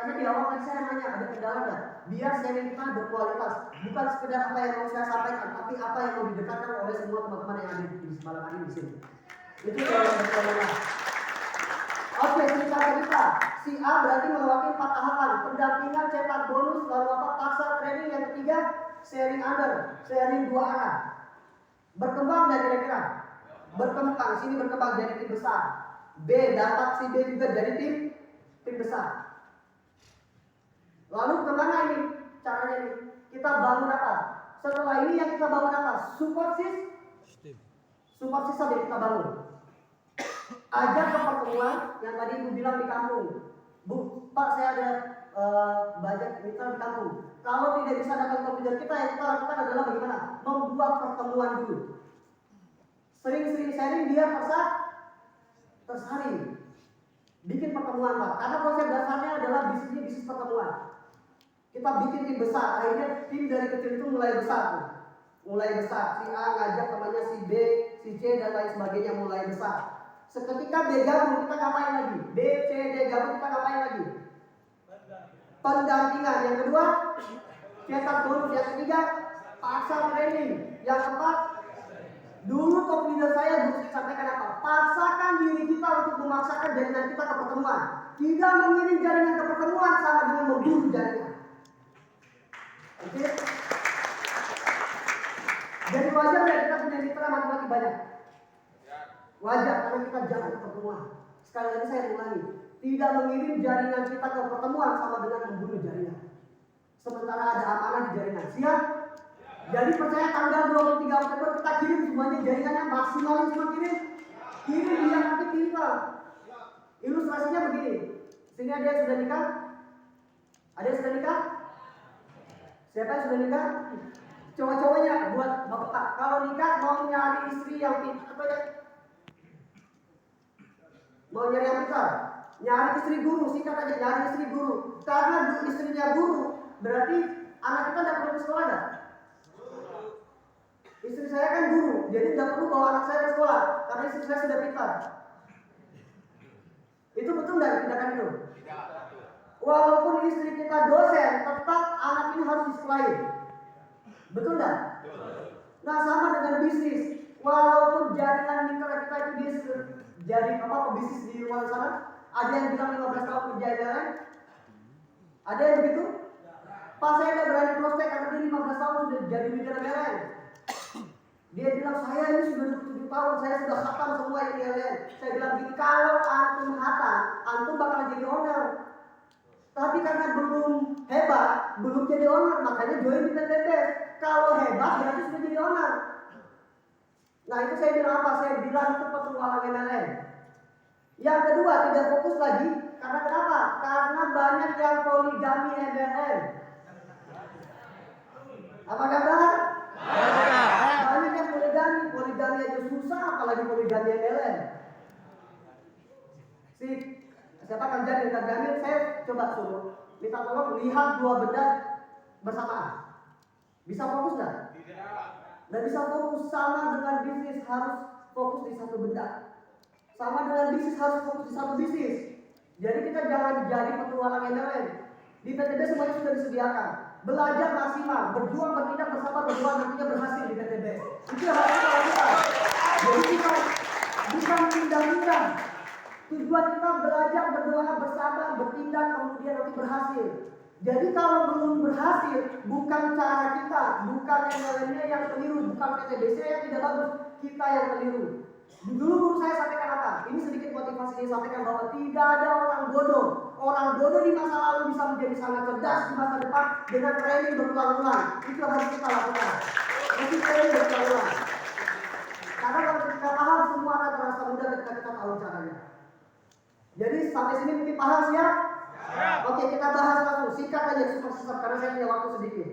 Makanya di awal tadi saya nanya ada kendala nggak? Biar sharing kita berkualitas, bukan sekedar apa yang mau saya sampaikan, tapi apa yang mau didekatkan oleh semua teman-teman yang ada di malam hari di sini. Itu yang berkualitas. Oke, cerita cerita. Si A berarti melewati 4 tahapan: pendampingan, cetak bonus, lalu apa? Paksa training. Yang ketiga, sharing under, sharing 2 arah. Berkembang dan kira-kira berkembang, sini berkembang jadi tim besar. B dapat si B juga jadi tim besar. Lalu kemana ini caranya ini? Kita bangun apa? Setelah ini yang kita bangun apa? Support system yang kita bangun. Ajak ke pertemuan yang tadi Ibu bilang di kampung. Bu, Pak saya ada budget mitra di kampung. Kalau tidak bisa datang ke komputer kita, yang kita lakukan adalah bagaimana? Membuat pertemuan dulu. Sering-sering sharing biar tersaring. Bikin pertemuan Pak. Karena konsep dasarnya adalah bisnis pertemuan. Kita bikin tim besar, akhirnya tim dari kecil itu mulai besar. Mulai besar, si A ngajak temannya si B, si C dan lain sebagainya mulai besar. Seketika B gabung, kita ngapain lagi? B, C, D gabung, kita ngapain lagi? Pendampingan. Yang kedua, cetak bonus. Yang ketiga, paksa training. Yang keempat, dulu top leader saya dulu sampaikan apa? Paksakan diri kita untuk memaksakan jaringan kita ke pertemuan. Tidak mengirim jaringan ke pertemuan sama dengan membunuh jaringan. Oke? Jadi wajar ya kita punya mitra mati-mati banyak. Wajar karena kita jarang ke pertemuan. Sekali lagi saya ulangi, tidak mengirim jaringan kita ke pertemuan sama dengan membunuh jaringan. Sementara ada amanah di jaringan. Siap? Jadi percaya tanggal 23 Oktober kita kirim semuanya jaringannya maksimalin semua kirim. Kirim dia nanti pintar. Ilustrasinya begini. Sini ada yang sudah nikah? Ada yang sudah nikah? Siapa yang sudah nikah? Cowok-cowoknya buat bapak. Kalau nikah mau nyari istri yang pintar apa ya? Mau nyari yang pintar? Nyari istri guru, singkat aja nyari istri guru. Karena istrinya guru, berarti anak kita tidak perlu ke sekolah dah. Istri saya kan guru, jadi tidak perlu bawa anak saya ke sekolah karena istri saya sudah pintar. Itu betul nggak tindakan itu? Walaupun istri kita dosen, tetap anak ini harus disekolahin. Betul nggak? Nah sama dengan bisnis. Walaupun jaringan mitra kita itu dia jadi pebisnis di luar sana, ada yang bilang 15 tahun kerja MLM. Ada yang begitu? Pas saya udah berani prospek karena dia 15 tahun sudah jadi leader MLM. Dia bilang saya ini sudah 7 tahun, saya sudah khatam semua yang MLM. Saya bilang gini, kalau antum khatam, antum bakal jadi owner. Tapi karena belum hebat, belum jadi owner, makanya join di PTB. Kalau hebat berarti sudah jadi owner. Nah itu saya bilang apa? Saya bilang itu petualang MLM. Yang kedua tidak fokus lagi. Karena kenapa? Karena banyak yang poligami MLM. Apa kabar? Banyak yang poligami aja susah, apalagi poligami MLM. Siapa Kang Jamil? Kang Jamil saya coba suruh minta tolong lihat 2 benda bersamaan. Bisa fokus nggak? Dan bisa fokus. Sama dengan bisnis harus fokus di satu benda. Sama dengan bisnis harus fokus di satu bisnis. Jadi kita jangan jadi petualang MLM. Di PTB semuanya sudah disediakan. Belajar maksimal, berjuang, bertindak, bersabar, berjuang, nantinya berhasil di PTB. Itu yang harus kita lakukan. Jadi kita bukan pindah-pindah. Tujuan kita belajar, berdoa, bersabar, bertindak, kemudian nanti berhasil. Jadi kalau belum berhasil, bukan cara kita, bukan MLM-nya yang keliru, bukan PTBC yang tidak bagus, kita yang keliru. Dulu guru saya sampaikan apa? Ini sedikit motivasi saya sampaikan bahwa tidak ada orang bodoh. Orang bodoh di masa lalu bisa menjadi sangat cerdas di masa depan dengan training berulang-ulang. Itu harus kita lakukan. Jadi training berulang-ulang. Karena kalau kita paham, semua akan terasa mudah ketika kita tahu caranya. Jadi sampai sini mungkin paham siap? Oke, kita bahas langsung. Sikat aja super karena saya punya waktu sedikit.